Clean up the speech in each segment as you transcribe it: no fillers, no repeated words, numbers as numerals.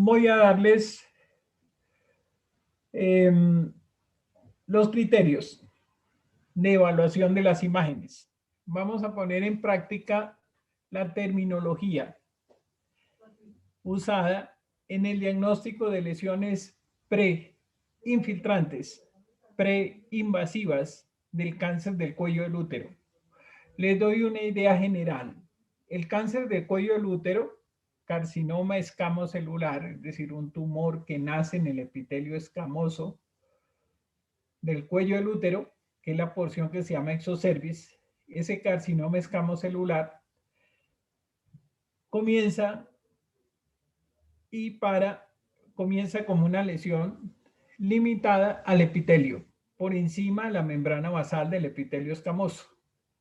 voy a darles los criterios de evaluación de las imágenes. Vamos a poner en práctica la terminología usada en el diagnóstico de lesiones pre-infiltrantes, pre-invasivas del cáncer del cuello del útero. Les doy una idea general. El cáncer del cuello del útero, carcinoma escamocelular, es decir, un tumor que nace en el epitelio escamoso del cuello del útero, que es la porción que se llama exocervix, ese carcinoma escamocelular comienza como una lesión limitada al epitelio, por encima de la membrana basal del epitelio escamoso.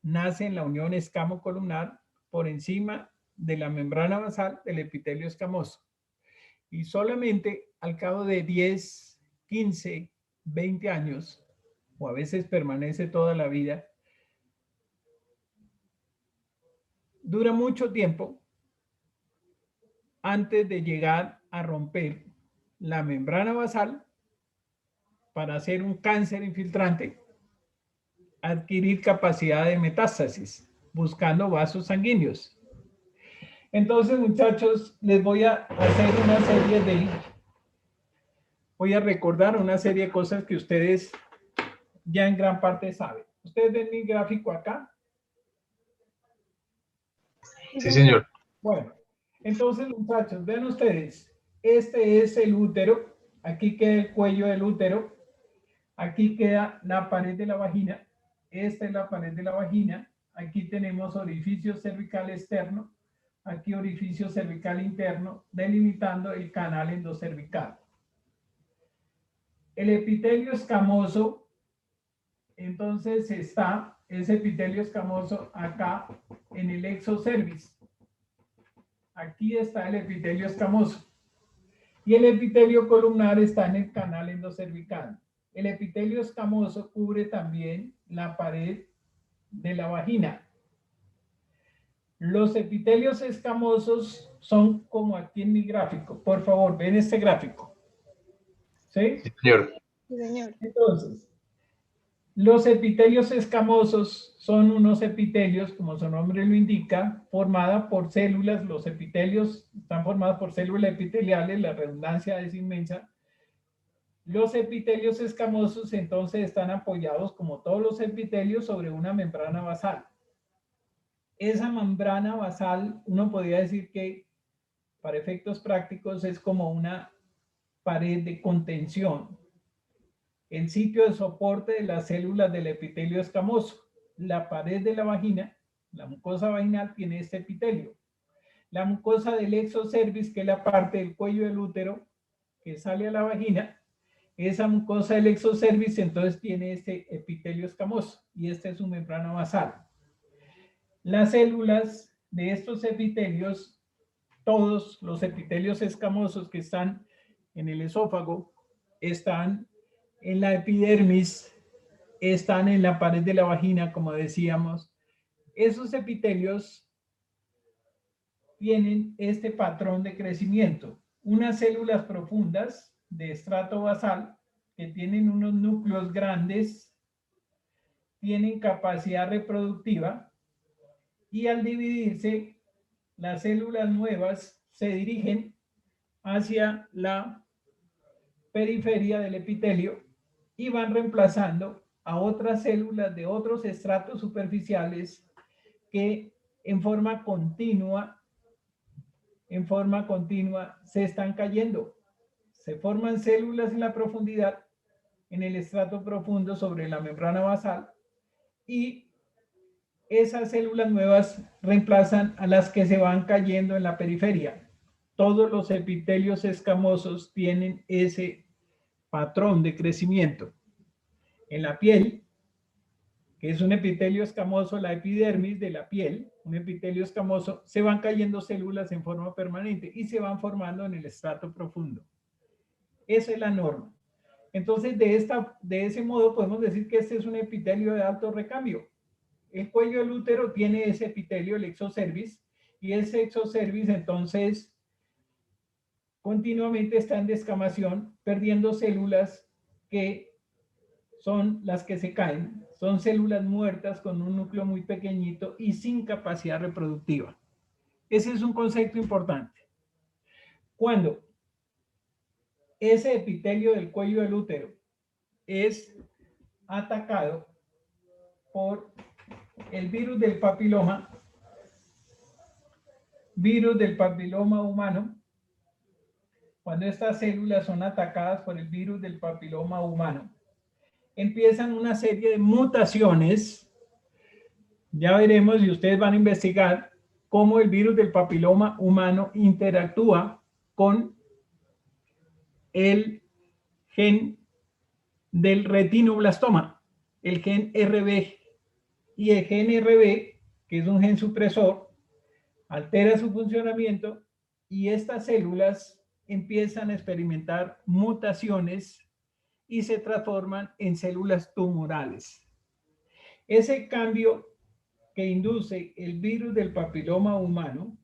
Nace en la unión escamo-columnar por encima de la membrana basal del epitelio escamoso. Y solamente al cabo de 10, 15, 20 años, o a veces permanece toda la vida, dura mucho tiempo antes de llegar a romper la membrana basal para hacer un cáncer infiltrante, adquirir capacidad de metástasis, buscando vasos sanguíneos. Entonces, muchachos, les voy a hacer voy a recordar una serie de cosas que ustedes ya en gran parte saben. ¿Ustedes ven mi gráfico acá? Sí, señor. Bueno, entonces, muchachos, vean ustedes, este es el útero, aquí queda el cuello del útero, aquí queda la pared de la vagina, esta es la pared de la vagina, aquí tenemos orificio cervical externo, aquí orificio cervical interno, delimitando el canal endocervical. El epitelio escamoso, entonces está ese epitelio escamoso acá en el exocervix. Aquí está el epitelio escamoso. Y el epitelio columnar está en el canal endocervical. El epitelio escamoso cubre también la pared de la vagina. Los epitelios escamosos son como aquí en mi gráfico. Por favor, ven este gráfico. ¿Sí? Sí, señor. Sí, señor. Entonces, los epitelios escamosos son unos epitelios, como su nombre lo indica, formada por células. Los epitelios están formados por células epiteliales, la redundancia es inmensa. Los epitelios escamosos entonces están apoyados, como todos los epitelios, sobre una membrana basal. Esa membrana basal, uno podría decir que para efectos prácticos es como una pared de contención, el sitio de soporte de las células del epitelio escamoso. La pared de la vagina, la mucosa vaginal, tiene este epitelio. La mucosa del exocervix, que es la parte del cuello del útero que sale a la vagina, esa mucosa del exocervix entonces tiene este epitelio escamoso y esta es su membrana basal. Las células de estos epitelios, todos los epitelios escamosos que están en el esófago, están en la epidermis, están en la pared de la vagina, como decíamos. Esos epitelios tienen este patrón de crecimiento. Unas células profundas de estrato basal que tienen unos núcleos grandes, tienen capacidad reproductiva y al dividirse, las células nuevas se dirigen hacia la periferia del epitelio y van reemplazando a otras células de otros estratos superficiales que en forma continua se están cayendo. Se forman células en la profundidad, en el estrato profundo sobre la membrana basal, y esas células nuevas reemplazan a las que se van cayendo en la periferia. Todos los epitelios escamosos tienen ese patrón de crecimiento. En la piel, que es un epitelio escamoso, la epidermis de la piel, un epitelio escamoso, se van cayendo células en forma permanente y se van formando en el estrato profundo. Esa es la norma. Entonces, de ese modo podemos decir que este es un epitelio de alto recambio. El cuello del útero tiene ese epitelio, el exocervix, y ese exocervix entonces continuamente está en descamación, perdiendo células que son las que se caen. Son células muertas con un núcleo muy pequeñito y sin capacidad reproductiva. Ese es un concepto importante. Cuando ese epitelio del cuello del útero es atacado por el virus del papiloma humano, cuando estas células son atacadas por el virus del papiloma humano, empiezan una serie de mutaciones. Ya veremos y ustedes van a investigar cómo el virus del papiloma humano interactúa con el gen del retinoblastoma, el gen RB. Y el gen RB, que es un gen supresor, altera su funcionamiento y estas células empiezan a experimentar mutaciones y se transforman en células tumorales. Ese cambio que induce el virus del papiloma humano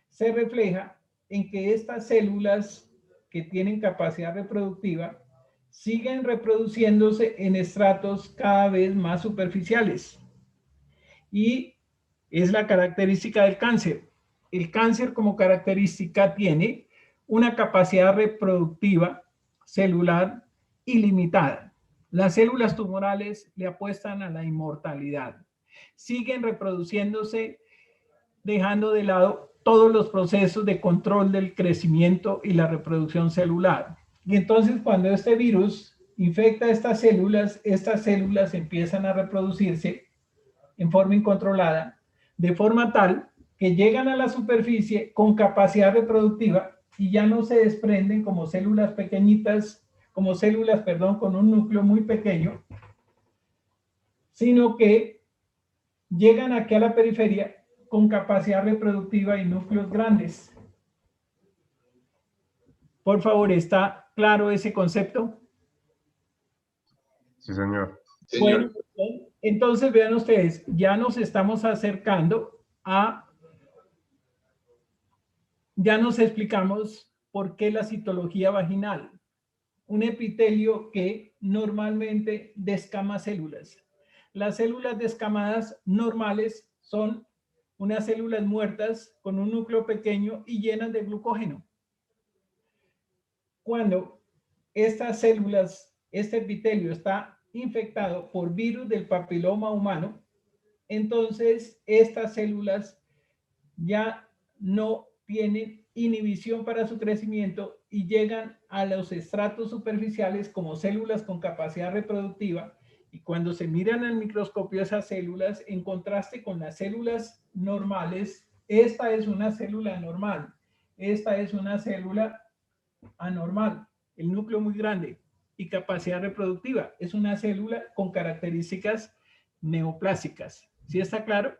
se refleja en que estas células que tienen capacidad reproductiva siguen reproduciéndose en estratos cada vez más superficiales. Y es la característica del cáncer. El cáncer como característica tiene una capacidad reproductiva celular ilimitada. Las células tumorales le apuestan a la inmortalidad. Siguen reproduciéndose, dejando de lado todos los procesos de control del crecimiento y la reproducción celular. Y entonces cuando este virus infecta estas células empiezan a reproducirse en forma incontrolada, de forma tal que llegan a la superficie con capacidad reproductiva y ya no se desprenden como células pequeñitas, con un núcleo muy pequeño, sino que llegan aquí a la periferia con capacidad reproductiva y núcleos grandes. Por favor, ¿está claro ese concepto? Sí, señor. Bueno, entonces vean ustedes, ya nos estamos acercando ya nos explicamos por qué la citología vaginal, un epitelio que normalmente descama células. Las células descamadas normales son unas células muertas con un núcleo pequeño y llenas de glucógeno. Cuando estas células, este epitelio está infectado por virus del papiloma humano, entonces estas células ya no tienen inhibición para su crecimiento y llegan a los estratos superficiales como células con capacidad reproductiva. Y cuando se miran al microscopio esas células, en contraste con las células normales, esta es una célula normal, esta es una célula anormal, el núcleo muy grande y capacidad reproductiva. Es una célula con características neoplásicas. ¿Sí está claro?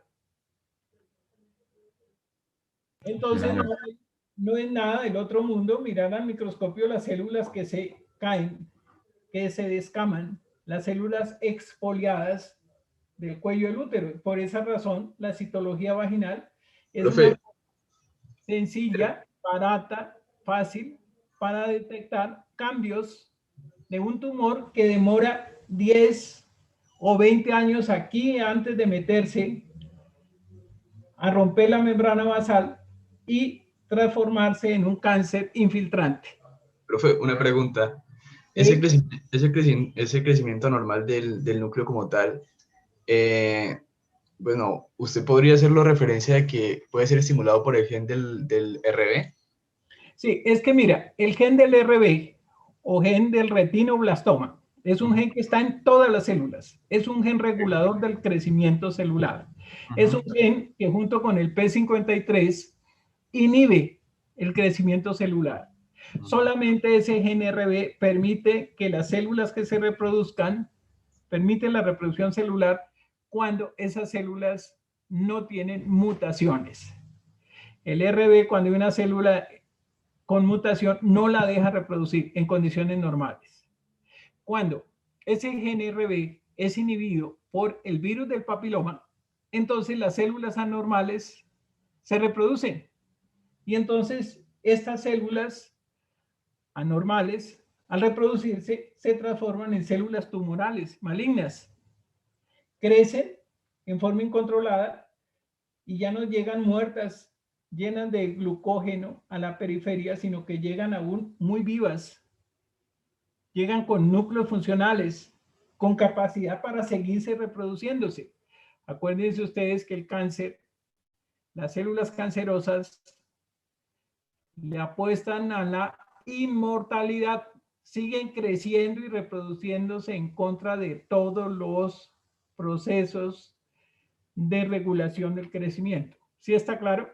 Entonces, no es nada del otro mundo mirar al microscopio las células que se caen, que se descaman, las células exfoliadas del cuello del útero. Por esa razón, la citología vaginal es una sencilla, barata, fácil para detectar cambios de un tumor que demora 10 o 20 años aquí antes de meterse a romper la membrana basal y transformarse en un cáncer infiltrante. Profe, una pregunta. Ese crecimiento normal del núcleo como tal, bueno, ¿usted podría hacerlo referencia a que puede ser estimulado por el gen del RB? Sí, es que mira, el gen del RB o gen del retinoblastoma es un gen que está en todas las células. Es un gen regulador del crecimiento celular. Es un gen que junto con el P53 inhibe el crecimiento celular. Solamente ese gen RB permite que las células que se reproduzcan, permite la reproducción celular cuando esas células no tienen mutaciones. El RB, cuando hay una célula con mutación, no la deja reproducir en condiciones normales. Cuando ese gen RB es inhibido por el virus del papiloma, entonces las células anormales se reproducen. Y entonces estas células anormales, al reproducirse, se transforman en células tumorales malignas. Crecen en forma incontrolada y ya no llegan muertas, llenas de glucógeno a la periferia, sino que llegan aún muy vivas. Llegan con núcleos funcionales, con capacidad para seguirse reproduciéndose. Acuérdense ustedes que el cáncer, las células cancerosas, le apuestan a la inmortalidad, siguen creciendo y reproduciéndose en contra de todos los procesos de regulación del crecimiento. ¿Sí está claro?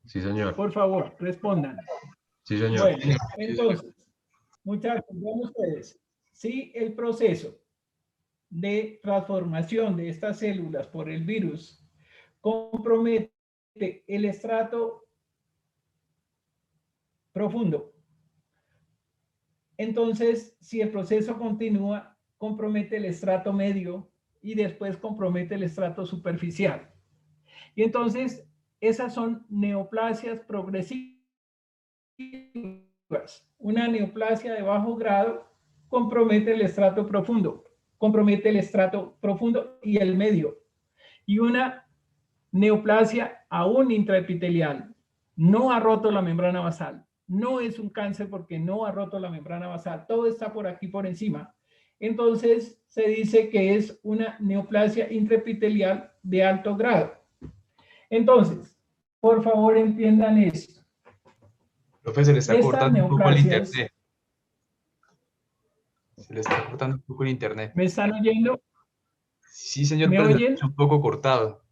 Sí, señor. Por favor, respondan. Sí, señor. Bueno, entonces, muchachos, vean ustedes, si el proceso de transformación de estas células por el virus compromete el estrato profundo, entonces, si el proceso continúa, compromete el estrato medio y después compromete el estrato superficial. Y entonces, esas son neoplasias progresivas. Una neoplasia de bajo grado compromete el estrato profundo, y el medio. Y una neoplasia aún intraepitelial no ha roto la membrana basal. No es un cáncer porque no ha roto la membrana basal. Todo está por aquí por encima. Entonces se dice que es una neoplasia intraepitelial de alto grado. Entonces, por favor entiendan esto. Profe, se le está Estas cortando un poco el neoplasias, internet. Se le está cortando un poco el internet. ¿me están oyendo? Sí, señor, ¿Me pero se oyen? escucha un poco cortado.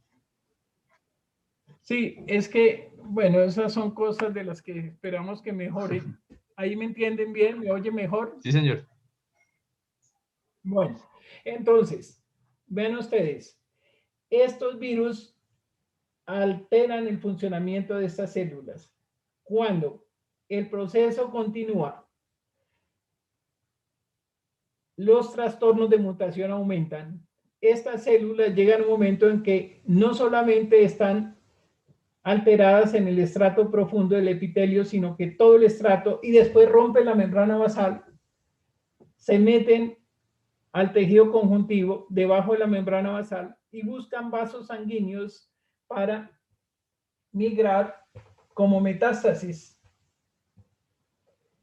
Sí, es que, bueno, esas son cosas de las que esperamos que mejoren. ¿Ahí me entienden bien? ¿Me oye mejor? Sí, señor. Bueno, entonces, ven ustedes, estos virus alteran el funcionamiento de estas células. Cuando el proceso continúa, los trastornos de mutación aumentan. Estas células llegan a un momento en que no solamente están alteradas en el estrato profundo del epitelio, sino que todo el estrato, y después rompen la membrana basal, se meten al tejido conjuntivo debajo de la membrana basal y buscan vasos sanguíneos para migrar como metástasis.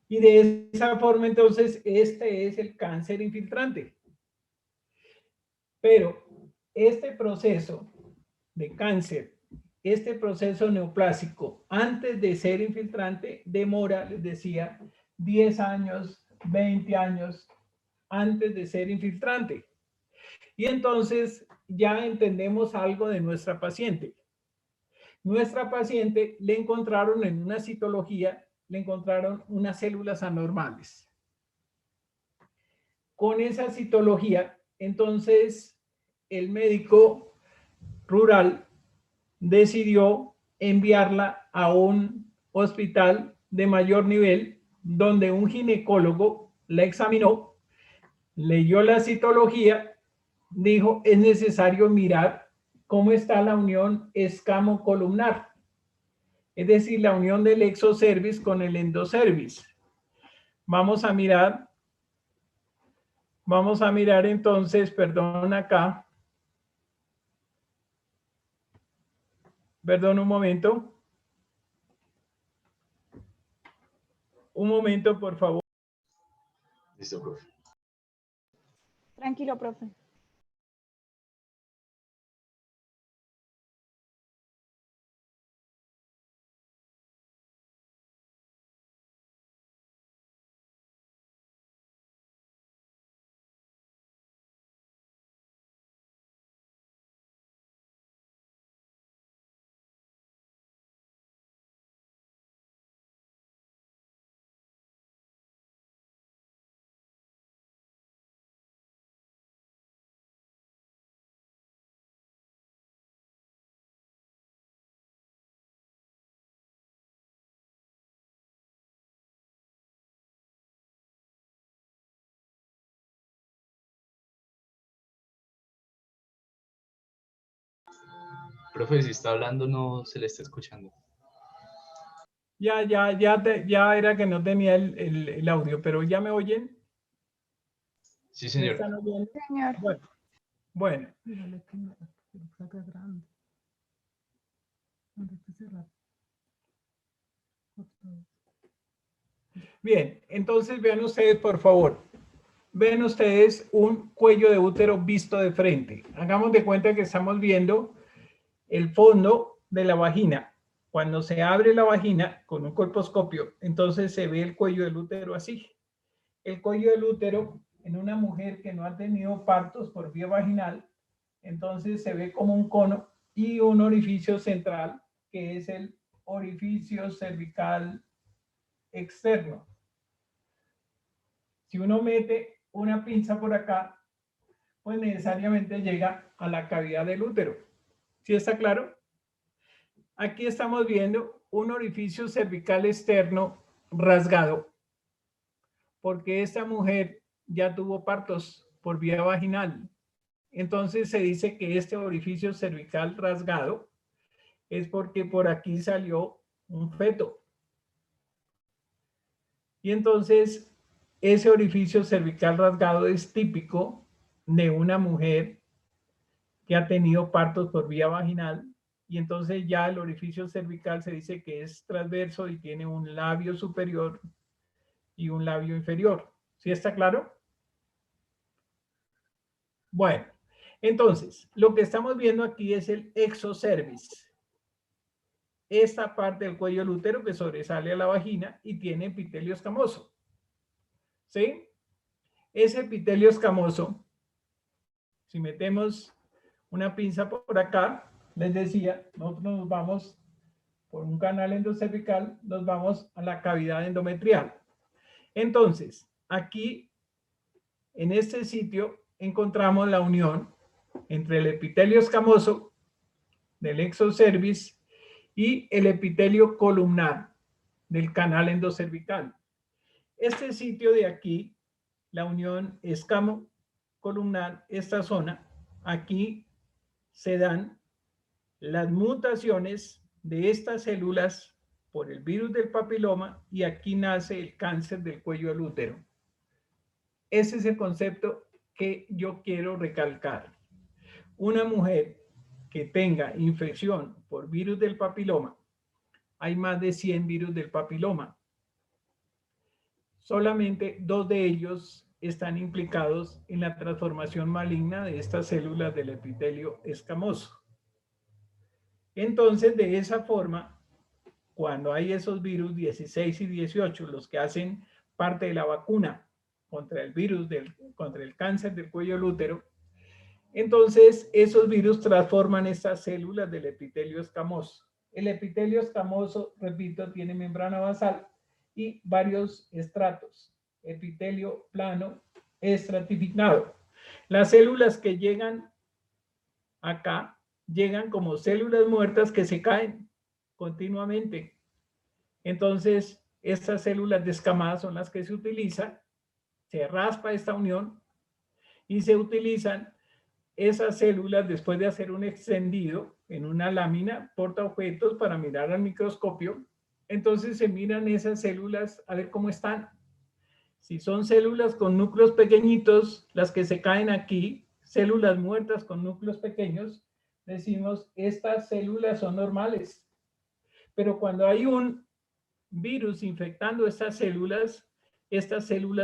Y de esa forma, entonces, este es el cáncer infiltrante. Pero este proceso de cáncer, este proceso neoplásico, antes de ser infiltrante, demora, les decía, 10 años, 20 años antes de ser infiltrante. Y entonces ya entendemos algo de nuestra paciente. Nuestra paciente le encontraron en una citología, le encontraron unas células anormales. Con esa citología, entonces el médico rural decidió enviarla a un hospital de mayor nivel donde un ginecólogo la examinó, leyó la citología, dijo, es necesario mirar cómo está la unión escamo-columnar, es decir, la unión del exocervix con el endocervix. Vamos a mirar entonces, perdón acá, perdón un momento, por favor. Listo, profe. Tranquilo, profe. Profe, si está hablando no se le está escuchando. Ya era que no tenía el audio, pero ¿ya me oyen? Sí, ¿Me señor. están oyendo? Señor. Bueno. Bien, entonces vean ustedes, por favor. Ven ustedes un cuello de útero visto de frente. Hagamos de cuenta que estamos viendo el fondo de la vagina. Cuando se abre la vagina con un colposcopio, entonces se ve el cuello del útero así. El cuello del útero en una mujer que no ha tenido partos por vía vaginal, entonces se ve como un cono y un orificio central, que es el orificio cervical externo. Si uno mete una pinza por acá, pues necesariamente llega a la cavidad del útero. ¿Sí está claro? Aquí estamos viendo un orificio cervical externo rasgado, porque esta mujer ya tuvo partos por vía vaginal. Entonces se dice que este orificio cervical rasgado es porque por aquí salió un feto. Y entonces ese orificio cervical rasgado es típico de una mujer que ha tenido partos por vía vaginal, y entonces ya el orificio cervical se dice que es transverso y tiene un labio superior y un labio inferior. ¿Sí está claro? Bueno, entonces, lo que estamos viendo aquí es el exocervix. Esta parte del cuello del útero que sobresale a la vagina y tiene epitelio escamoso. ¿Sí? Ese epitelio escamoso, si metemos una pinza por acá, les decía, nosotros nos vamos por un canal endocervical, nos vamos a la cavidad endometrial. Entonces, aquí, en este sitio, encontramos la unión entre el epitelio escamoso del exocervix y el epitelio columnar del canal endocervical. Este sitio de aquí, la unión escamo-columnar, esta zona, aquí se dan las mutaciones de estas células por el virus del papiloma y aquí nace el cáncer del cuello del útero. Ese es el concepto que yo quiero recalcar. Una mujer que tenga infección por virus del papiloma, hay más de 100 virus del papiloma. Solamente 2 de ellos están implicados en la transformación maligna de estas células del epitelio escamoso. Entonces, de esa forma, cuando hay esos virus 16 y 18, los que hacen parte de la vacuna contra el virus, contra el cáncer del cuello del útero, entonces esos virus transforman estas células del epitelio escamoso. El epitelio escamoso, repito, tiene membrana basal y varios estratos. Epitelio plano estratificado. Las células que llegan acá llegan como células muertas que se caen continuamente. Entonces, estas células descamadas son las que se utilizan, se raspa esta unión y se utilizan esas células después de hacer un extendido en una lámina portaobjetos para mirar al microscopio. Entonces se miran esas células a ver cómo están. Si son células con núcleos pequeñitos, las que se caen aquí, células muertas con núcleos pequeños, decimos, estas células son normales. Pero cuando hay un virus infectando estas células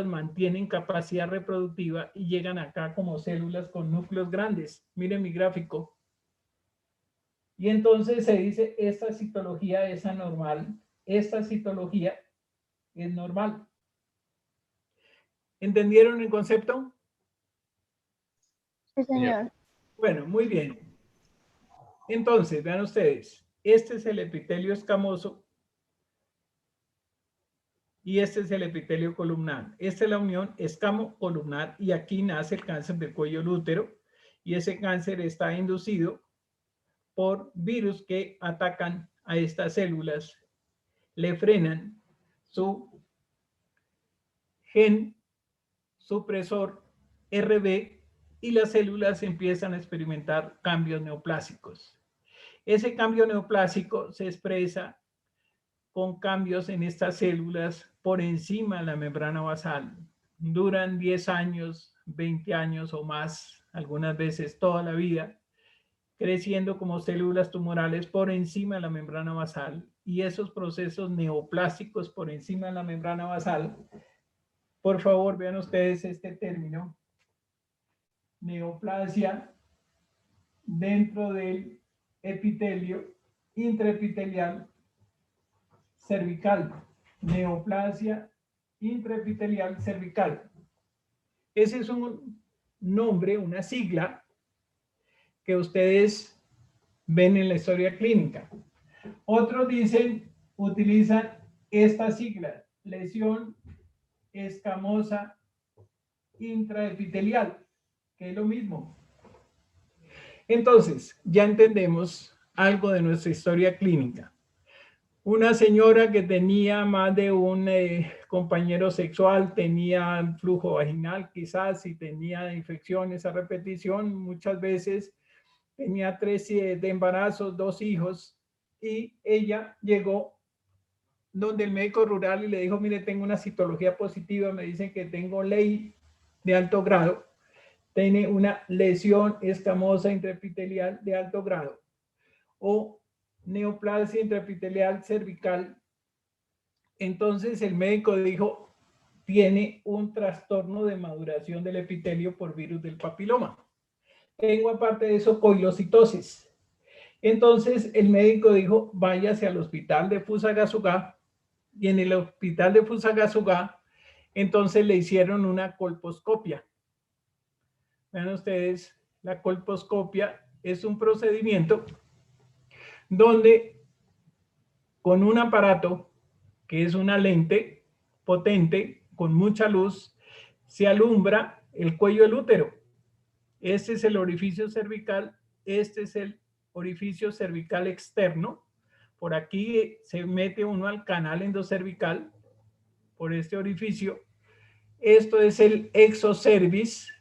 mantienen capacidad reproductiva y llegan acá como células con núcleos grandes. Miren mi gráfico. Y entonces se dice, esta citología es anormal, esta citología es normal. ¿Entendieron el concepto? Sí, señor. Bueno, muy bien. Entonces, vean ustedes, este es el epitelio escamoso y este es el epitelio columnar. Esta es la unión escamo-columnar y aquí nace el cáncer del cuello del útero y ese cáncer está inducido por virus que atacan a estas células, le frenan su gen supresor RB y las células empiezan a experimentar cambios neoplásicos. Ese cambio neoplásico se expresa con cambios en estas células por encima de la membrana basal. Duran 10 años, 20 años o más, algunas veces toda la vida, creciendo como células tumorales por encima de la membrana basal. Y esos procesos neoplásticos por encima de la membrana basal, por favor vean ustedes este término, neoplasia dentro del epitelio intraepitelial cervical, neoplasia intraepitelial cervical. Ese es un nombre, una sigla que ustedes ven en la historia clínica. Otros utilizan esta sigla, lesión escamosa intraepitelial, que es lo mismo. Entonces, ya entendemos algo de nuestra historia clínica. Una señora que tenía más de un compañero sexual, tenía flujo vaginal quizás, y tenía infecciones a repetición, muchas veces tenía 3 de embarazos, 2 hijos, y ella llegó donde el médico rural y le dijo, mire, tengo una citología positiva, me dicen que tengo ley de alto grado, tiene una lesión escamosa intraepitelial de alto grado, o neoplasia intraepitelial cervical. Entonces el médico dijo, tiene un trastorno de maduración del epitelio por virus del papiloma. Tengo aparte de eso coilocitosis. Entonces el médico dijo, váyase al hospital de Fusagasugá, y en el hospital de Fusagasugá, entonces le hicieron una colposcopia. Vean ustedes, la colposcopia es un procedimiento donde con un aparato que es una lente potente con mucha luz se alumbra el cuello del útero. Este es el orificio cervical, este es el orificio cervical externo. Por aquí se mete uno al canal endocervical por este orificio. Esto es el exocervix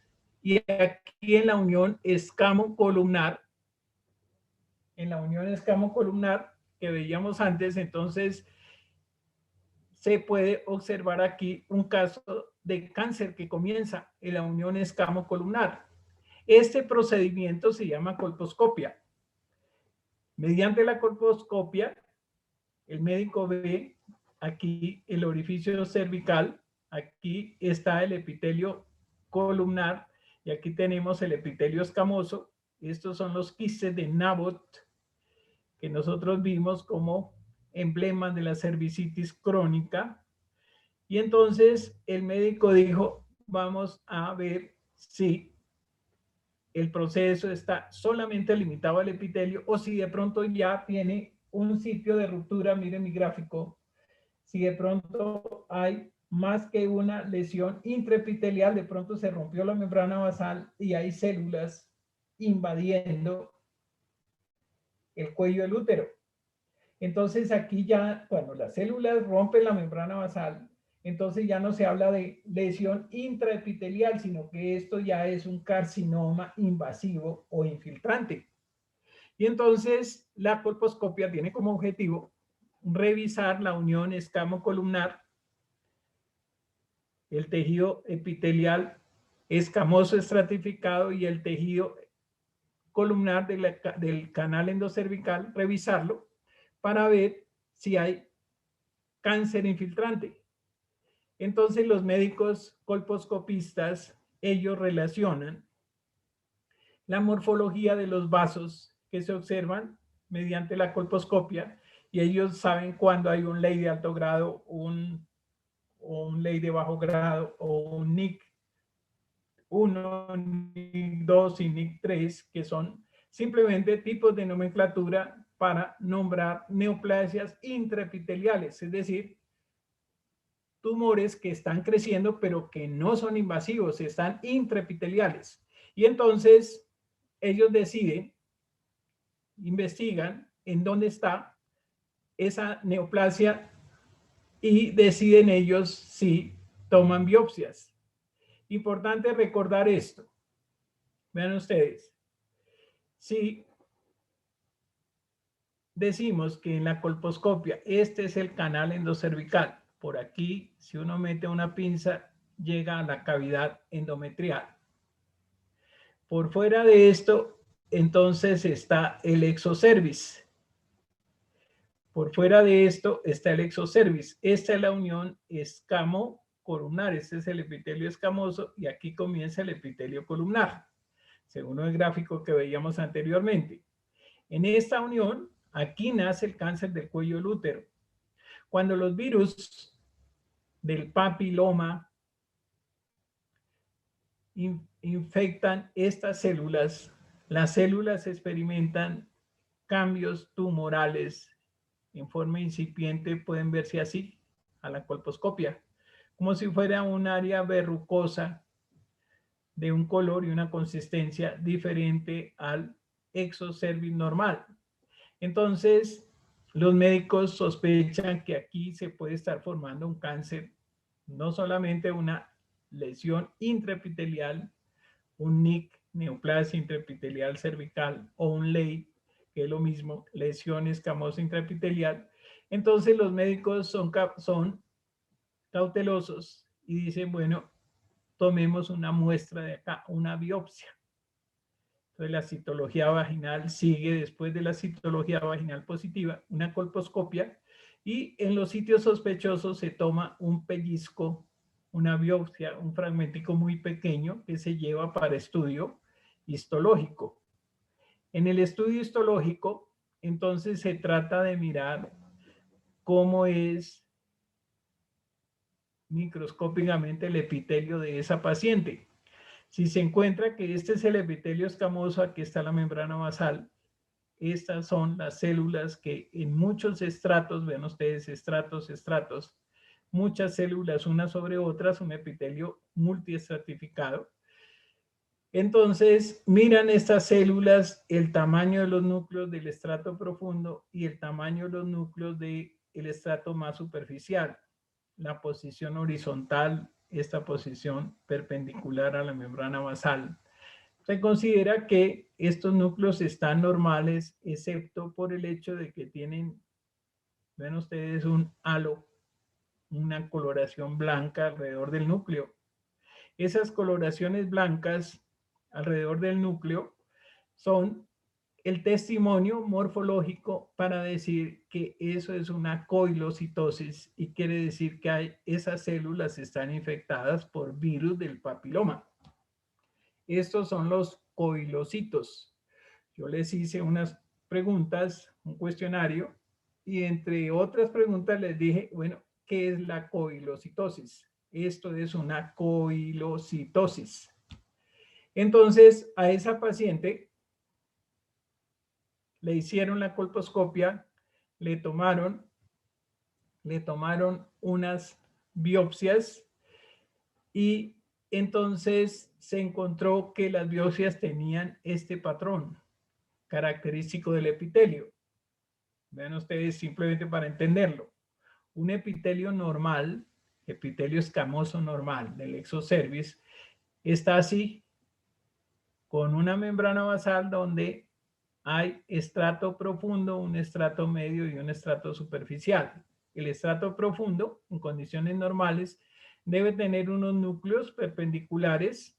y aquí en la unión escamo-columnar, que veíamos antes, entonces se puede observar aquí un caso de cáncer que comienza en la unión escamo-columnar. Este procedimiento se llama colposcopia. Mediante la colposcopia, el médico ve aquí el orificio cervical, aquí está el epitelio columnar y aquí tenemos el epitelio escamoso. Estos son los quistes de Nabot que nosotros vimos como emblemas de la cervicitis crónica. Y entonces el médico dijo, vamos a ver si el proceso está solamente limitado al epitelio o si de pronto ya tiene un sitio de ruptura. Miren mi gráfico. Si de pronto hay más que una lesión intraepitelial, de pronto se rompió la membrana basal y hay células invadiendo el cuello del útero. Entonces aquí ya, cuando las células rompen la membrana basal, entonces ya no se habla de lesión intraepitelial, sino que esto ya es un carcinoma invasivo o infiltrante. Y entonces la colposcopia tiene como objetivo revisar la unión escamo-columnar, el tejido epitelial escamoso estratificado y el tejido columnar del canal endocervical, revisarlo para ver si hay cáncer infiltrante. Entonces los médicos colposcopistas, ellos relacionan la morfología de los vasos que se observan mediante la colposcopia y ellos saben cuándo hay un ley de alto grado, un ley de bajo grado o un NIC 1, NIC 2 y NIC 3, que son simplemente tipos de nomenclatura para nombrar neoplasias intraepiteliales, es decir, tumores que están creciendo pero que no son invasivos, están intraepiteliales. Y entonces ellos deciden, investigan en dónde está esa neoplasia y deciden ellos si toman biopsias. Importante recordar esto. Vean ustedes, si decimos que en la colposcopia este es el canal endocervical. Por aquí, si uno mete una pinza, llega a la cavidad endometrial. Por fuera de esto, entonces está el exocervix. Por fuera de esto está el exocervix. Esta es la unión escamo-columnar. Este es el epitelio escamoso y aquí comienza el epitelio columnar, según el gráfico que veíamos anteriormente. En esta unión, aquí nace el cáncer del cuello del útero. Cuando los virus del papiloma infectan estas células, las células experimentan cambios tumorales en forma incipiente, pueden verse así a la colposcopia, como si fuera un área verrucosa de un color y una consistencia diferente al exocervix normal. Entonces, los médicos sospechan que aquí se puede estar formando un cáncer, no solamente una lesión intraepitelial, un NIC, neoplasia intraepitelial cervical, o un LEI, que es lo mismo, lesión escamosa intraepitelial. Entonces los médicos son cautelosos y dicen, bueno, tomemos una muestra de acá, una biopsia. Entonces la citología vaginal sigue después de la citología vaginal positiva, una colposcopia, y en los sitios sospechosos se toma un pellizco, una biopsia, un fragmentico muy pequeño que se lleva para estudio histológico. En el estudio histológico, entonces se trata de mirar cómo es microscópicamente el epitelio de esa paciente. Si se encuentra que este es el epitelio escamoso, aquí está la membrana basal, estas son las células que en muchos estratos, vean ustedes, estratos, muchas células unas sobre otras, un epitelio multiestratificado. Entonces, miran estas células, el tamaño de los núcleos del estrato profundo y el tamaño de los núcleos del estrato más superficial. La posición horizontal, esta posición perpendicular a la membrana basal. Se considera que estos núcleos están normales, excepto por el hecho de que tienen, ven ustedes, un halo, una coloración blanca alrededor del núcleo. Esas coloraciones blancas alrededor del núcleo son el testimonio morfológico para decir que eso es una coilocitosis y quiere decir que esas células están infectadas por virus del papiloma. Estos son los coilocitos. Yo les hice unas preguntas, un cuestionario, y entre otras preguntas les dije, bueno, ¿qué es la coilocitosis? Esto es una coilocitosis. Entonces, a esa paciente le hicieron la colposcopia, le tomaron unas biopsias y entonces se encontró que las biopsias tenían este patrón característico del epitelio. Vean ustedes simplemente para entenderlo. Un epitelio normal, epitelio escamoso normal del exocervix, está así, con una membrana basal donde hay estrato profundo, un estrato medio y un estrato superficial. El estrato profundo, en condiciones normales, debe tener unos núcleos perpendiculares.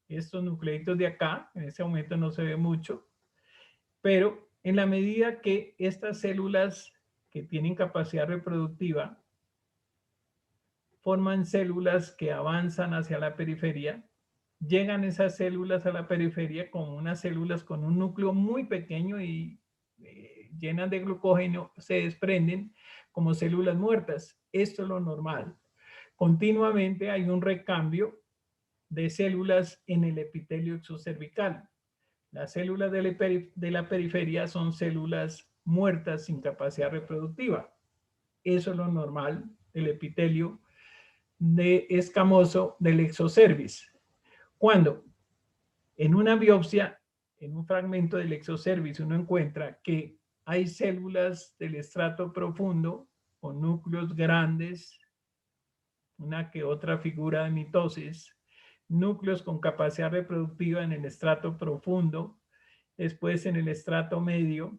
Estos nucleitos de acá, en este momento no se ve mucho, pero en la medida que estas células que tienen capacidad reproductiva forman células que avanzan hacia la periferia, llegan esas células a la periferia como unas células con un núcleo muy pequeño y llenas de glucógeno, se desprenden como células muertas. Esto es lo normal. Continuamente hay un recambio de células en el epitelio exocervical. Las células de la periferia son células muertas sin capacidad reproductiva. Eso es lo normal del epitelio escamoso del exocervix. Cuando en una biopsia, en un fragmento del exocervix, uno encuentra que hay células del estrato profundo con núcleos grandes, una que otra figura de mitosis, núcleos con capacidad reproductiva en el estrato profundo, después en el estrato medio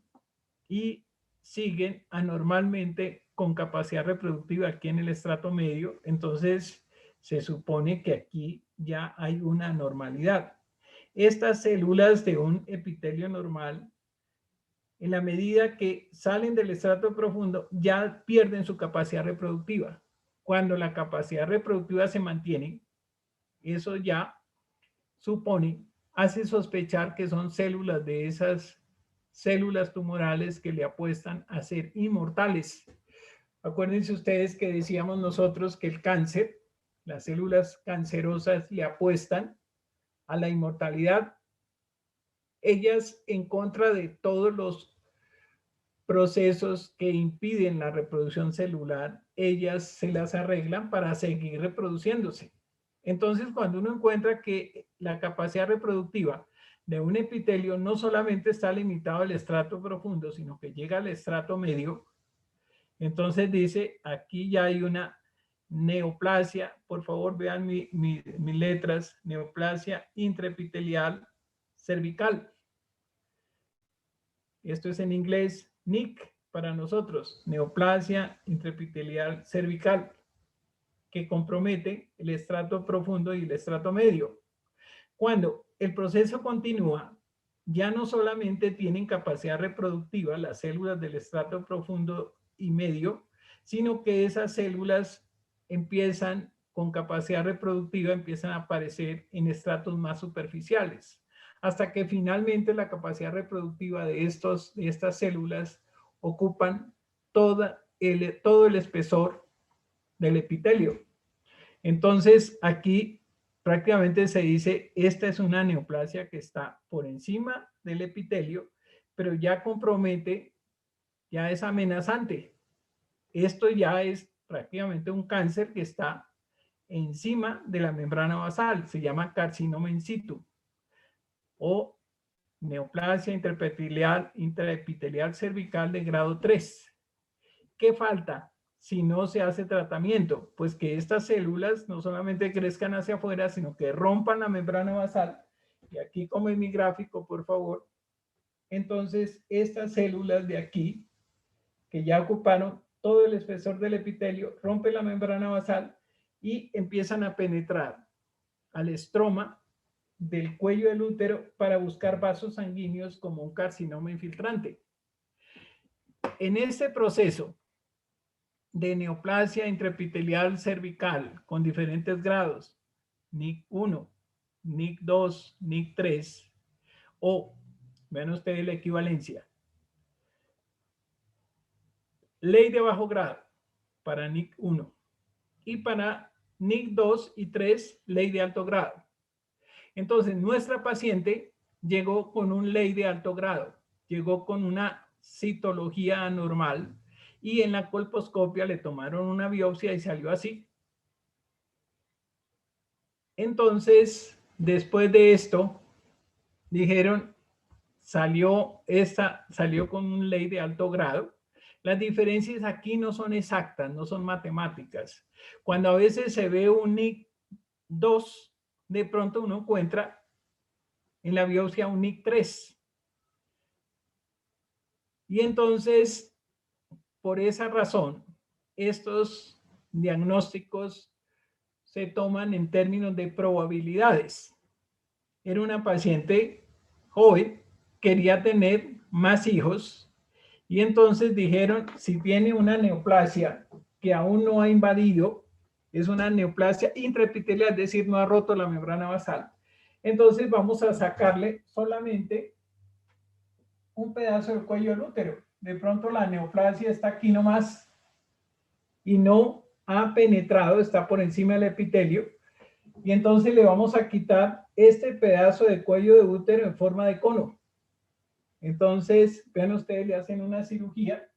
y siguen anormalmente con capacidad reproductiva aquí en el estrato medio. Entonces se supone que aquí ya hay una anormalidad. Estas células de un epitelio normal, en la medida que salen del estrato profundo, ya pierden su capacidad reproductiva. Cuando la capacidad reproductiva se mantiene, eso ya supone, hace sospechar que son células de esas células tumorales que le apuestan a ser inmortales. Acuérdense ustedes que decíamos nosotros que el cáncer, las células cancerosas le apuestan a la inmortalidad. Ellas, en contra de todos los procesos que impiden la reproducción celular, ellas se las arreglan para seguir reproduciéndose. Entonces, cuando uno encuentra que la capacidad reproductiva de un epitelio no solamente está limitado al estrato profundo, sino que llega al estrato medio, entonces dice, aquí ya hay una neoplasia. Por favor, vean mis letras: neoplasia intraepitelial cervical. Esto es en inglés NIC para nosotros, neoplasia intraepitelial cervical, que compromete el estrato profundo y el estrato medio. Cuando el proceso continúa, ya no solamente tienen capacidad reproductiva las células del estrato profundo y medio, sino que esas células empiezan con capacidad reproductiva, empiezan a aparecer en estratos más superficiales, hasta que finalmente la capacidad reproductiva de estas células ocupan todo el espesor del epitelio. Entonces, aquí prácticamente se dice, esta es una neoplasia que está por encima del epitelio, pero ya compromete, ya es amenazante. Esto ya es prácticamente un cáncer que está encima de la membrana basal. Se llama carcinoma in situ o neoplasia intraepitelial cervical de grado 3. ¿Qué falta si no se hace tratamiento? Pues que estas células no solamente crezcan hacia afuera, sino que rompan la membrana basal. Y aquí, como en mi gráfico, por favor, entonces estas células de aquí, que ya ocuparon todo el espesor del epitelio, rompen la membrana basal y empiezan a penetrar al estroma del cuello del útero para buscar vasos sanguíneos como un carcinoma infiltrante. En este proceso de neoplasia intraepitelial cervical con diferentes grados, NIC1, NIC2, NIC3, o vean ustedes la equivalencia. Ley de bajo grado para NIC1 y para NIC2 y 3, ley de alto grado. Entonces, nuestra paciente llegó con un ley de alto grado, llegó con una citología anormal y en la colposcopia le tomaron una biopsia y salió así. Entonces, después de esto, dijeron, salió con un ley de alto grado. Las diferencias aquí no son exactas, no son matemáticas. Cuando a veces se ve un NIC2, de pronto uno encuentra en la biopsia un NIC3. Y entonces, por esa razón, estos diagnósticos se toman en términos de probabilidades. Era una paciente joven, quería tener más hijos y entonces dijeron, si tiene una neoplasia que aún no ha invadido, es una neoplasia intraepitelial, es decir, no ha roto la membrana basal, entonces vamos a sacarle solamente un pedazo del cuello del útero. De pronto la neoplasia está aquí nomás y no ha penetrado, está por encima del epitelio, y entonces le vamos a quitar este pedazo de cuello de útero en forma de cono. Entonces, vean ustedes, le hacen una cirugía,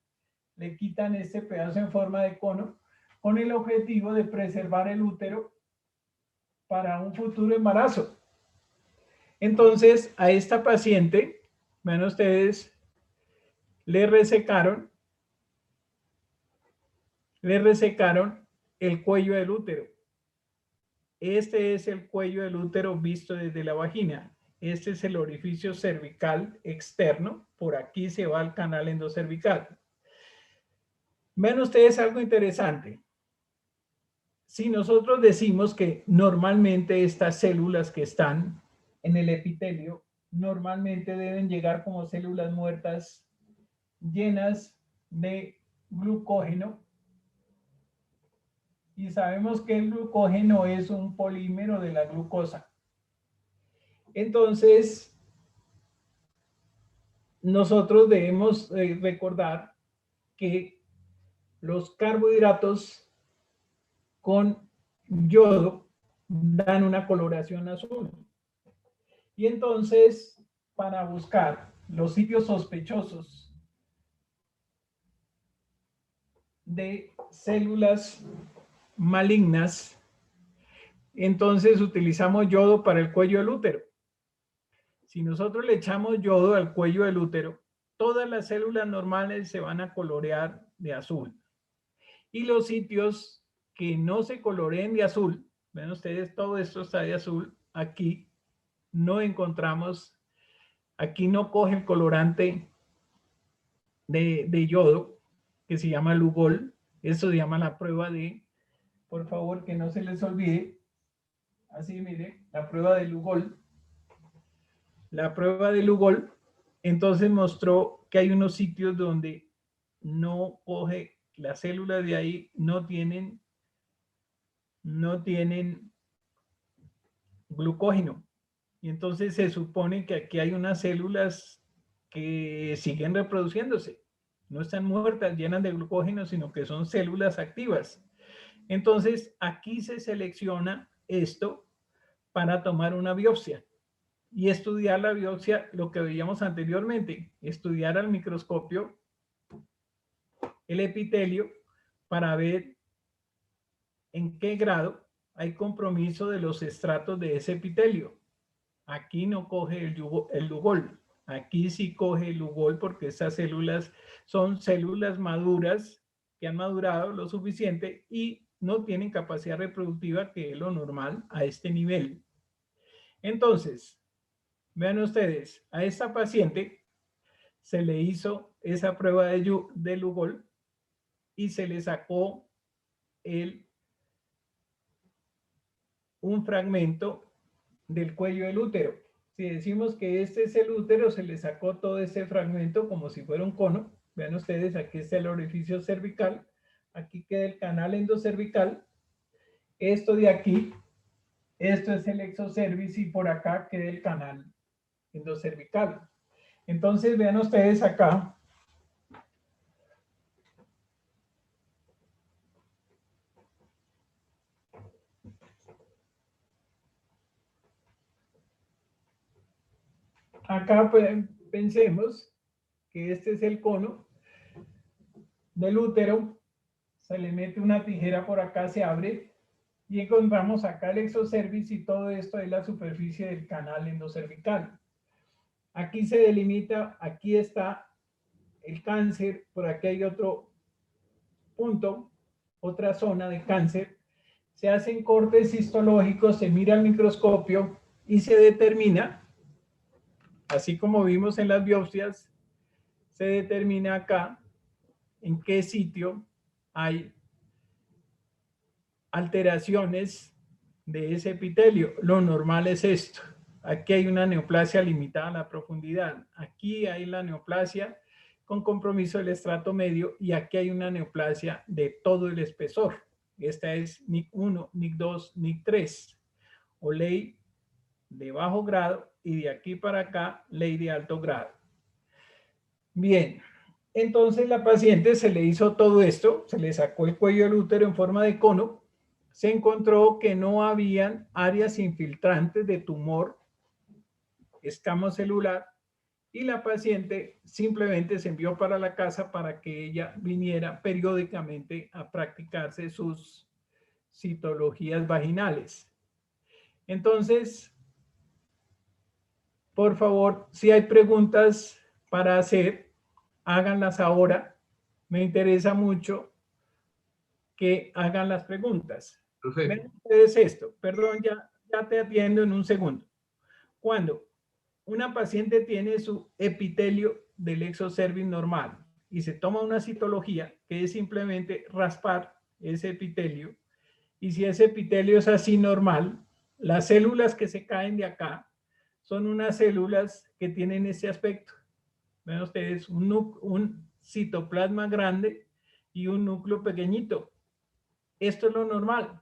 le quitan este pedazo en forma de cono con el objetivo de preservar el útero para un futuro embarazo. Entonces, a esta paciente, vean ustedes, le resecaron el cuello del útero. Este es el cuello del útero visto desde la vagina. Este es el orificio cervical externo. Por aquí se va al canal endocervical. Vean ustedes algo interesante. Si nosotros decimos que normalmente estas células que están en el epitelio, normalmente deben llegar como células muertas llenas de glucógeno. Y sabemos que el glucógeno es un polímero de la glucosa. Entonces, nosotros debemos recordar que los carbohidratos con yodo dan una coloración azul. Y entonces, para buscar los sitios sospechosos de células malignas, entonces utilizamos yodo para el cuello del útero. Si nosotros le echamos yodo al cuello del útero, todas las células normales se van a colorear de azul. Y los sitios que no se coloreen de azul, ven ustedes, todo esto está de azul, aquí no encontramos, aquí no coge el colorante de yodo, que se llama Lugol. Eso se llama la prueba de, por favor, que no se les olvide, así mire, la prueba de Lugol. La prueba de Lugol, entonces mostró que hay unos sitios donde no coge, las células de ahí no tienen glucógeno. Y entonces se supone que aquí hay unas células que siguen reproduciéndose. No están muertas, llenas de glucógeno, sino que son células activas. Entonces aquí se selecciona esto para tomar una biopsia y estudiar la biopsia, lo que veíamos anteriormente, estudiar al microscopio el epitelio para ver en qué grado hay compromiso de los estratos de ese epitelio. Aquí no coge el Lugol, aquí sí coge el Lugol porque estas células son células maduras que han madurado lo suficiente y no tienen capacidad reproductiva, que es lo normal a este nivel. Entonces, vean ustedes, a esta paciente se le hizo esa prueba de Lugol y se le sacó un fragmento del cuello del útero. Si decimos que este es el útero, se le sacó todo ese fragmento como si fuera un cono. Vean ustedes, aquí está el orificio cervical, aquí queda el canal endocervical, esto de aquí, esto es el exocervix y por acá queda el canal endocervical. Entonces vean ustedes acá, pues, pensemos que este es el cono del útero, se le mete una tijera por acá, se abre y encontramos acá el exocervix y todo esto es la superficie del canal endocervical. Aquí se delimita, aquí está el cáncer, por aquí hay otro punto, otra zona de cáncer. Se hacen cortes histológicos, se mira al microscopio y se determina, así como vimos en las biopsias, se determina acá en qué sitio hay alteraciones de ese epitelio. Lo normal es esto. Aquí hay una neoplasia limitada a la profundidad. Aquí hay la neoplasia con compromiso del estrato medio y aquí hay una neoplasia de todo el espesor. Esta es NIC1, NIC2, NIC3 o ley de bajo grado y de aquí para acá ley de alto grado. Bien, entonces la paciente se le hizo todo esto, se le sacó el cuello del útero en forma de cono, se encontró que no habían áreas infiltrantes de tumor escamocelular y la paciente simplemente se envió para la casa para que ella viniera periódicamente a practicarse sus citologías vaginales. Entonces, por favor, si hay preguntas para hacer, háganlas ahora. Me interesa mucho que hagan las preguntas. Profe. Ven ustedes esto. Perdón, ya te atiendo en un segundo. Cuando una paciente tiene su epitelio del exocervix normal y se toma una citología, que es simplemente raspar ese epitelio, y si ese epitelio es así normal, las células que se caen de acá son unas células que tienen ese aspecto. Ven ustedes, un citoplasma grande y un núcleo pequeñito. Esto es lo normal.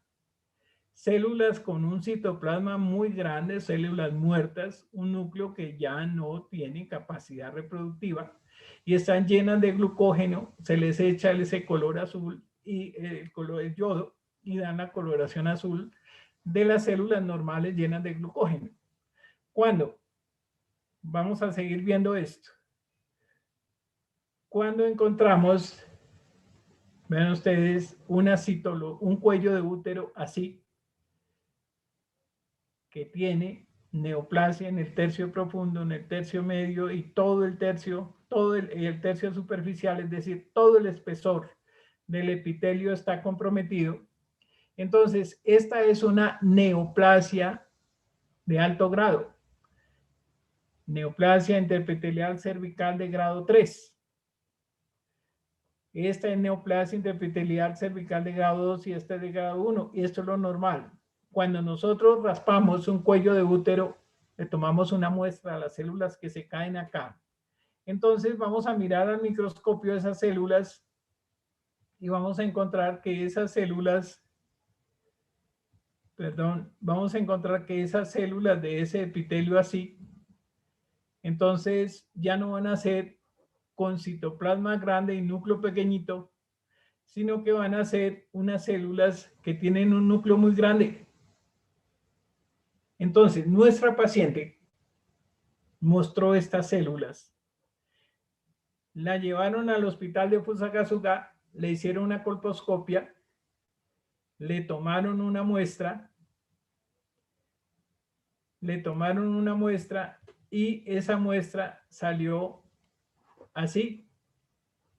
Células con un citoplasma muy grande, células muertas, un núcleo que ya no tiene capacidad reproductiva y están llenas de glucógeno, se les echa ese color azul y el color de yodo y dan la coloración azul de las células normales llenas de glucógeno. ¿Cuándo? Vamos a seguir viendo esto. Cuando encontramos, vean ustedes, un cuello de útero así, que tiene neoplasia en el tercio profundo, en el tercio medio y todo el tercio superficial, es decir, todo el espesor del epitelio está comprometido. Entonces, esta es una neoplasia de alto grado. Neoplasia interepitelial cervical de grado 3. Esta es neoplasia interepitelial cervical de grado 2 y esta es de grado 1. Y esto es lo normal. Cuando nosotros raspamos un cuello de útero, le tomamos una muestra a las células que se caen acá. Entonces vamos a mirar al microscopio esas células y vamos a encontrar que esas células, vamos a encontrar que esas células de ese epitelio así, entonces ya no van a ser con citoplasma grande y núcleo pequeñito, sino que van a ser unas células que tienen un núcleo muy grande. Entonces, nuestra paciente mostró estas células. La llevaron al hospital de Fusagasugá, le hicieron una colposcopia, le tomaron una muestra y esa muestra salió así,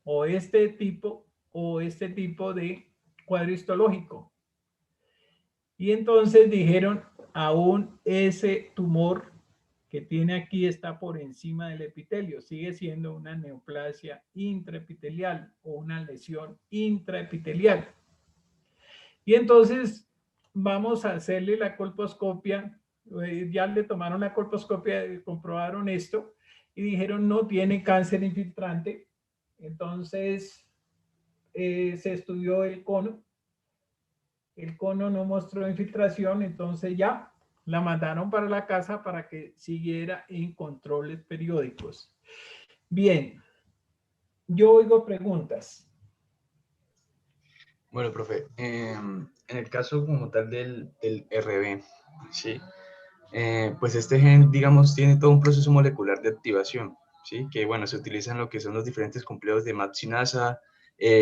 o este tipo de cuadro histológico. Y entonces dijeron, aún ese tumor que tiene aquí está por encima del epitelio, sigue siendo una neoplasia intraepitelial o una lesión intraepitelial. Y entonces vamos a hacerle la colposcopia, ya le tomaron la colposcopia, comprobaron esto y dijeron no tiene cáncer infiltrante. Entonces se estudió el cono no mostró infiltración, entonces ya la mandaron para la casa para que siguiera en controles periódicos. Bien, yo oigo preguntas. Bueno, profe, en el caso como tal del RB, ¿sí? Pues este gen, digamos, tiene todo un proceso molecular de activación, ¿sí? Que, bueno, se utilizan lo que son los diferentes complejos de MAP-cinasa,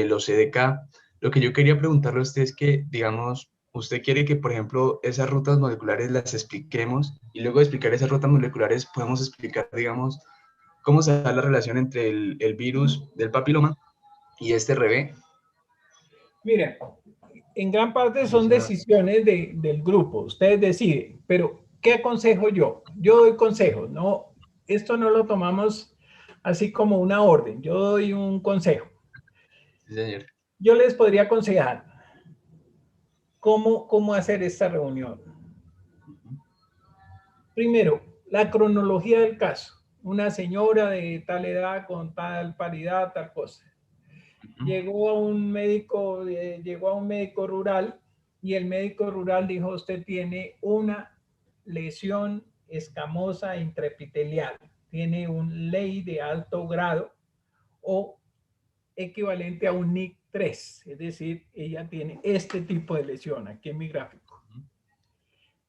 los CDK. Lo que yo quería preguntarle a usted es que, digamos, usted quiere que, por ejemplo, esas rutas moleculares las expliquemos y luego de explicar esas rutas moleculares podemos explicar, digamos, cómo se da la relación entre el virus del papiloma y este RB. Mira, en gran parte son decisiones del grupo, ustedes deciden, pero ¿qué aconsejo yo? Yo doy consejos, no, esto no lo tomamos así como una orden, yo doy un consejo. Sí, señor. Yo les podría aconsejar cómo hacer esta reunión. Primero, la cronología del caso. Una señora de tal edad con tal paridad, tal cosa. Llegó a un médico rural y el médico rural dijo, usted tiene una lesión escamosa intraepitelial, tiene un ley de alto grado o equivalente a un NIC3, es decir, ella tiene este tipo de lesión aquí en mi gráfico.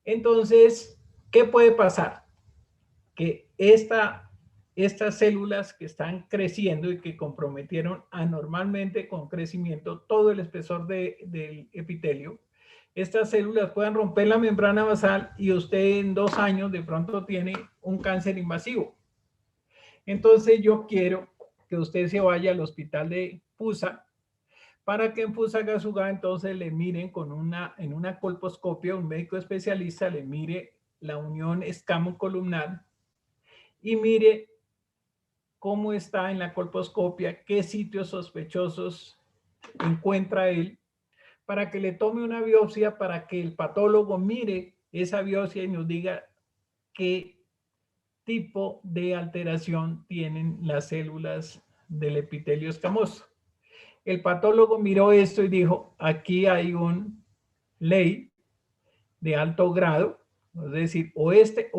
Entonces, ¿qué puede pasar? Que estas células que están creciendo y que comprometieron anormalmente con crecimiento todo el espesor del epitelio, estas células puedan romper la membrana basal y usted en 2 años de pronto tiene un cáncer invasivo. Entonces yo quiero que usted se vaya al hospital de Fusa para que en Fusagasugá entonces le miren en una colposcopia, un médico especialista le mire la unión escamocolumnar y mire cómo está en la colposcopia, qué sitios sospechosos encuentra él, para que le tome una biopsia, para que el patólogo mire esa biopsia y nos diga qué tipo de alteración tienen las células del epitelio escamoso. El patólogo miró esto y dijo, aquí hay un ley de alto grado, es decir, o este,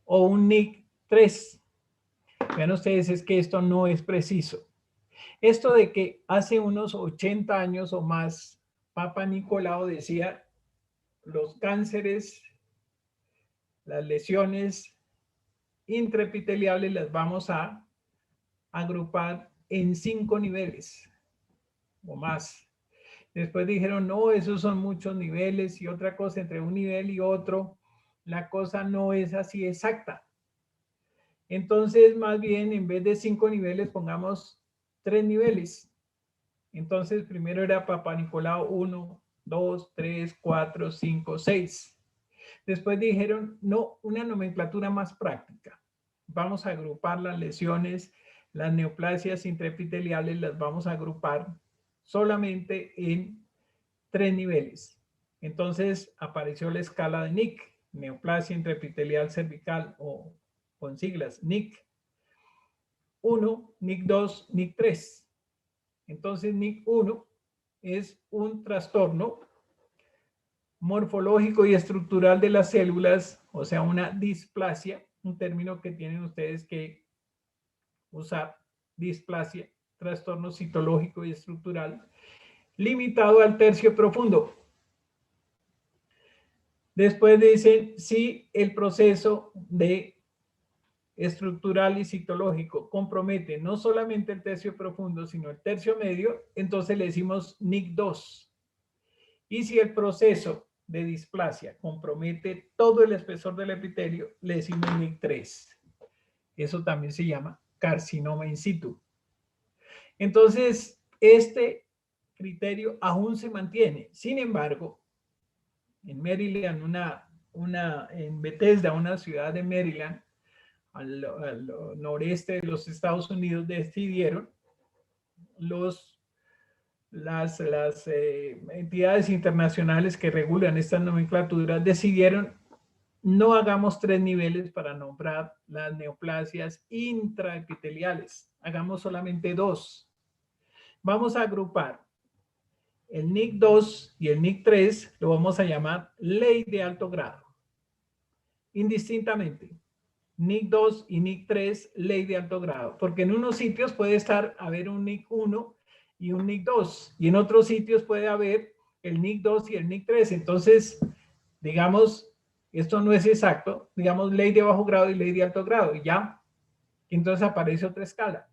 o un NIC3. Vean ustedes, es que esto no es preciso. Esto de que hace unos 80 años o más, Papa Nicolau decía, los cánceres, las lesiones intraepiteliales las vamos a agrupar en 5 niveles o más. Después dijeron, no, esos son muchos niveles y otra cosa entre un nivel y otro, la cosa no es así exacta. Entonces, más bien, en vez de 5 niveles, pongamos 3 niveles. Entonces, primero era Papa Nicolau 1, 2, 3, 4, 5, 6. Después dijeron, no, una nomenclatura más práctica. Vamos a agrupar las lesiones, las neoplasias intraepiteliales, las vamos a agrupar solamente en 3 niveles. Entonces apareció la escala de NIC, neoplasia intraepitelial cervical o con siglas NIC 1, NIC 2, NIC 3. Entonces NIC 1 es un trastorno morfológico y estructural de las células, o sea, una displasia, un término que tienen ustedes que usar, displasia, trastorno citológico y estructural, limitado al tercio profundo. Después dicen, si el proceso de estructural y citológico compromete no solamente el tercio profundo, sino el tercio medio, entonces le decimos NIC2. Y si el proceso de displasia compromete todo el espesor del epitelio, le decimos NIC3. Eso también se llama carcinoma in situ. Entonces, este criterio aún se mantiene. Sin embargo, en Maryland, en Bethesda, una ciudad de Maryland, al noreste de los Estados Unidos, decidieron las entidades internacionales que regulan estas nomenclaturas, decidieron no hagamos 3 niveles para nombrar las neoplasias intraepiteliales, hagamos solamente 2. Vamos a agrupar el NIC2 y el NIC3, lo vamos a llamar ley de alto grado, indistintamente. NIC2 y NIC3, ley de alto grado, porque en unos sitios puede haber un NIC1 y un NIC2, y en otros sitios puede haber el NIC2 y el NIC3. Entonces, digamos, esto no es exacto, digamos ley de bajo grado y ley de alto grado, y ya, entonces aparece otra escala.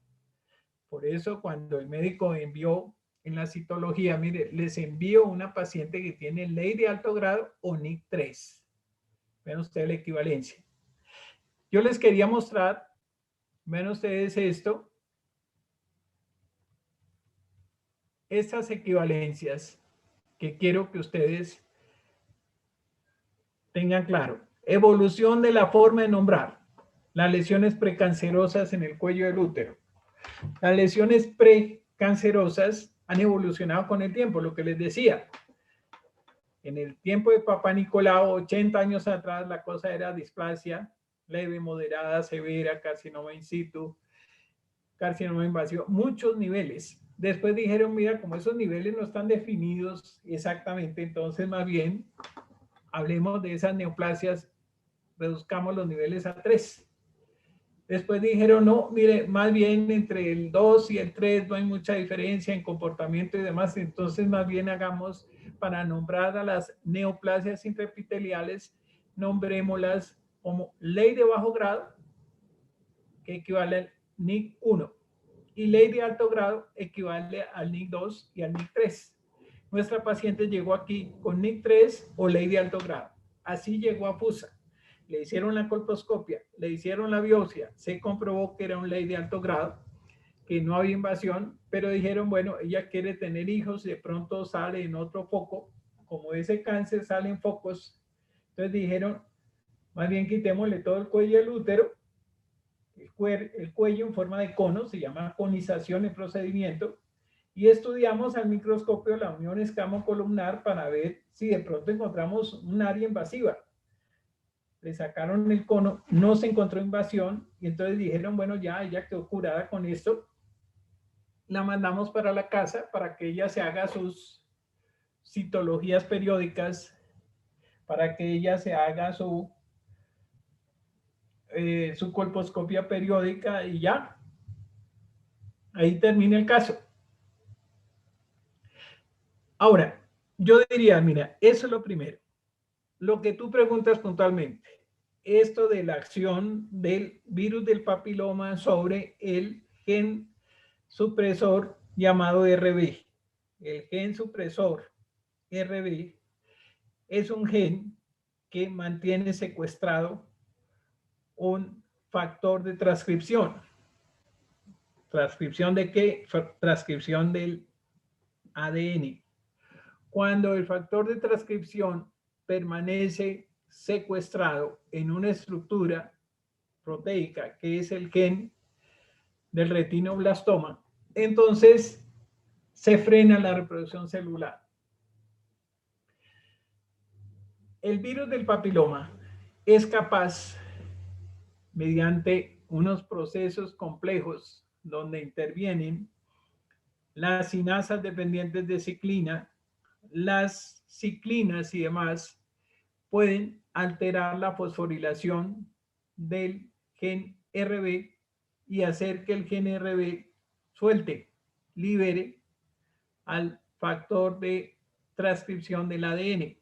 Por eso cuando el médico envió en la citología, mire, les envío una paciente que tiene ley de alto grado o NIC3. Vean ustedes la equivalencia. Yo les quería mostrar, ven ustedes esto, estas equivalencias que quiero que ustedes tengan claro. Evolución de la forma de nombrar las lesiones precancerosas en el cuello del útero. Las lesiones precancerosas han evolucionado con el tiempo, lo que les decía. En el tiempo de Papa Nicolau, 80 años atrás, la cosa era displasia leve, moderada, severa, carcinoma in situ, carcinoma invasivo, muchos niveles. Después dijeron, mira, como esos niveles no están definidos exactamente, entonces más bien hablemos de esas neoplasias, reduzcamos los niveles a 3. Después dijeron, no, mire, más bien entre el 2 y el 3 no hay mucha diferencia en comportamiento y demás, entonces más bien hagamos, para nombrar a las neoplasias intraepiteliales, nombrémoslas como ley de bajo grado, que equivale al NIC 1, y ley de alto grado equivale al NIC 2 y al NIC 3. Nuestra paciente llegó aquí con NIC 3 o ley de alto grado. Así llegó a FUSA. Le hicieron la colposcopia, le hicieron la biopsia, se comprobó que era un ley de alto grado, que no había invasión, pero dijeron, bueno, ella quiere tener hijos, de pronto sale en otro foco, como ese cáncer sale en focos, entonces dijeron, Más bien quitémosle todo el cuello del útero, el cuello en forma de cono, se llama conización el procedimiento, y estudiamos al microscopio la unión escamo-columnar para ver si de pronto encontramos un área invasiva. Le sacaron el cono, no se encontró invasión, y entonces dijeron, bueno, ya ella quedó curada con esto, la mandamos para la casa para que ella se haga sus citologías periódicas, para que ella se haga su colposcopia periódica y ya. Ahí termina el caso. Ahora, yo diría, mira, eso es lo primero. Lo que tú preguntas puntualmente, esto de la acción del virus del papiloma sobre el gen supresor llamado RB. El gen supresor RB es un gen que mantiene secuestrado un factor de transcripción. ¿Transcripción de qué? Transcripción del ADN. Cuando el factor de transcripción permanece secuestrado en una estructura proteica, que es el gen del retinoblastoma, entonces se frena la reproducción celular. El virus del papiloma es capaz, mediante unos procesos complejos donde intervienen las sinasas dependientes de ciclina, las ciclinas y demás, pueden alterar la fosforilación del gen RB y hacer que el gen RB suelte, libere al factor de transcripción del ADN.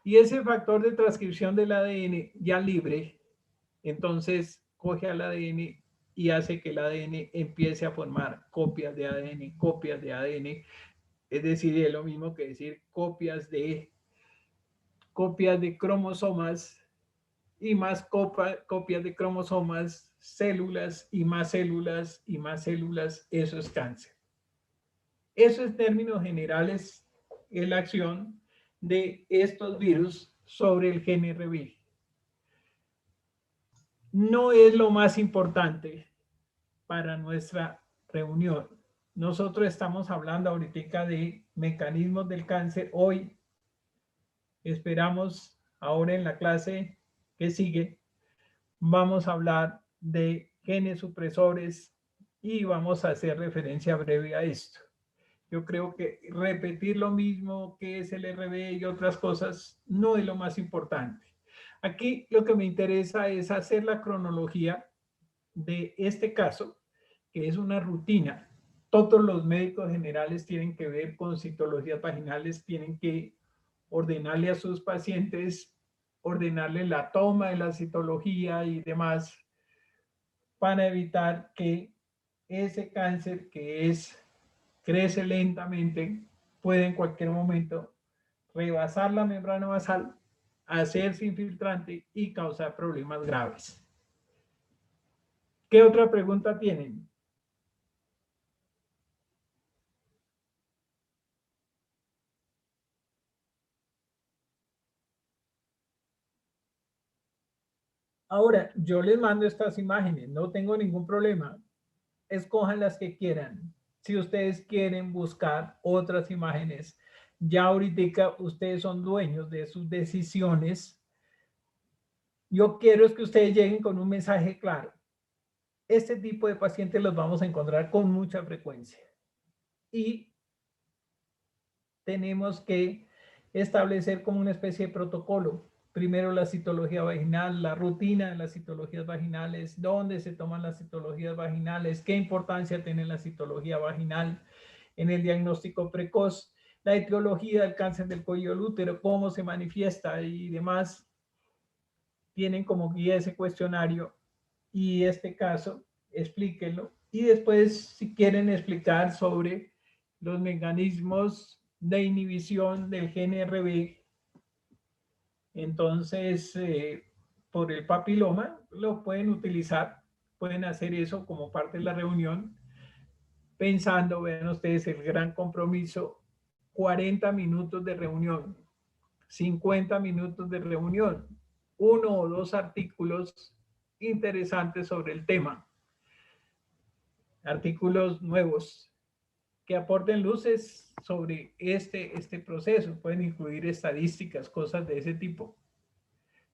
Y ese factor de transcripción del ADN ya libre, entonces coge al ADN y hace que el ADN empiece a formar copias de ADN, copias de ADN. Es decir, es lo mismo que decir copias de cromosomas y más copias de cromosomas, células y más células y más células. Eso es cáncer. Eso en términos generales es la acción de estos virus sobre el gen RB. No es lo más importante para nuestra reunión. Nosotros estamos hablando ahorita de mecanismos del cáncer. Hoy esperamos, ahora en la clase que sigue, vamos a hablar de genes supresores y vamos a hacer referencia breve a esto. Yo creo que repetir lo mismo que es el RB y otras cosas no es lo más importante. Aquí lo que me interesa es hacer la cronología de este caso, que es una rutina. Todos los médicos generales tienen que ver con citologías vaginales, tienen que ordenarle a sus pacientes, ordenarle la toma de la citología y demás, para evitar que ese cáncer crece lentamente, puede en cualquier momento rebasar la membrana basal, hacerse infiltrante y causar problemas graves. ¿Qué otra pregunta tienen? Ahora, yo les mando estas imágenes, no tengo ningún problema. Escojan las que quieran. Si ustedes quieren buscar otras imágenes, ya ahorita ustedes son dueños de sus decisiones. Yo quiero es que ustedes lleguen con un mensaje claro. Este tipo de pacientes los vamos a encontrar con mucha frecuencia. Y tenemos que establecer como una especie de protocolo. Primero la citología vaginal, la rutina de las citologías vaginales, dónde se toman las citologías vaginales, qué importancia tiene la citología vaginal en el diagnóstico precoz, la etiología del cáncer del cuello del útero, cómo se manifiesta y demás. Tienen como guía ese cuestionario y este caso, explíquenlo. Y después, si quieren explicar sobre los mecanismos de inhibición del gen RB, entonces, por el papiloma, lo pueden utilizar, pueden hacer eso como parte de la reunión, pensando, vean ustedes el gran compromiso, 40 minutos de reunión, 50 minutos de reunión, uno o dos artículos interesantes sobre el tema. Artículos nuevos que aporten luces sobre este proceso. Pueden incluir estadísticas, cosas de ese tipo.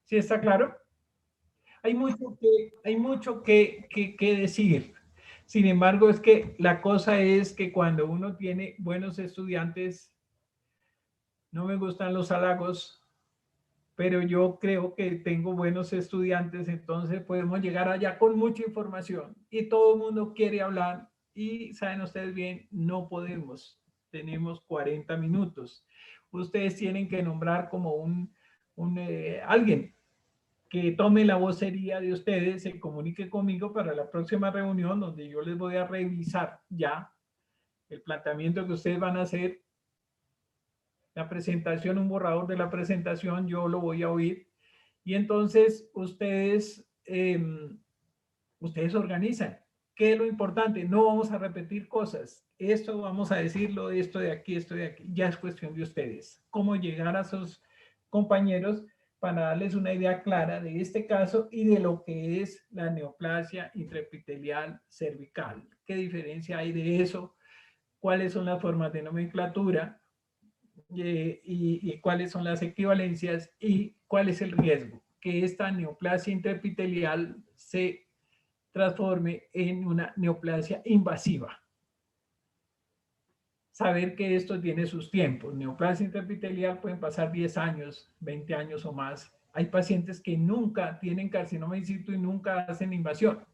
¿Sí está claro? Hay mucho que decir. Sin embargo, es que la cosa es que cuando uno tiene buenos estudiantes, no me gustan los halagos, pero yo creo que tengo buenos estudiantes, entonces podemos llegar allá con mucha información y todo el mundo quiere hablar y saben ustedes bien, no podemos. Tenemos 40 minutos. Ustedes tienen que nombrar como alguien que tome la vocería de ustedes, se comunique conmigo para la próxima reunión donde yo les voy a revisar ya el planteamiento que ustedes van a hacer, la presentación, un borrador de la presentación, yo lo voy a oír y entonces ustedes organizan. ¿Qué es lo importante? No vamos a repetir cosas. Esto vamos a decirlo, esto de aquí, esto de aquí. Ya es cuestión de ustedes. Cómo llegar a sus compañeros para darles una idea clara de este caso y de lo que es la neoplasia intraepitelial cervical. ¿Qué diferencia hay de eso? ¿Cuáles son las formas de nomenclatura? Y cuáles son las equivalencias y cuál es el riesgo que esta neoplasia intraepitelial se transforme en una neoplasia invasiva. Saber que esto tiene sus tiempos. Neoplasia intraepitelial pueden pasar 10 años, 20 años o más. Hay pacientes que nunca tienen carcinoma in situ y nunca hacen invasión.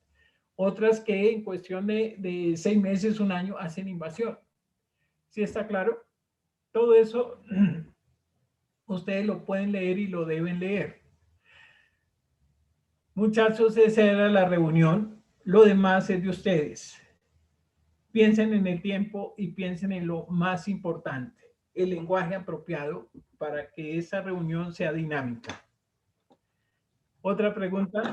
Otras que en cuestión de 6 meses, un año, hacen invasión. ¿Sí está claro? Todo eso ustedes lo pueden leer y lo deben leer. Muchachos, esa era la reunión. Lo demás es de ustedes. Piensen en el tiempo y piensen en lo más importante, el lenguaje apropiado para que esa reunión sea dinámica. ¿Otra pregunta?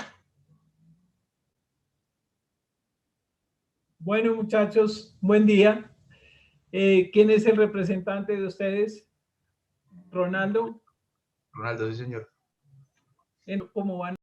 Bueno, muchachos, buen día. ¿Quién es el representante de ustedes? Ronaldo. Ronaldo, sí, señor. ¿Cómo van?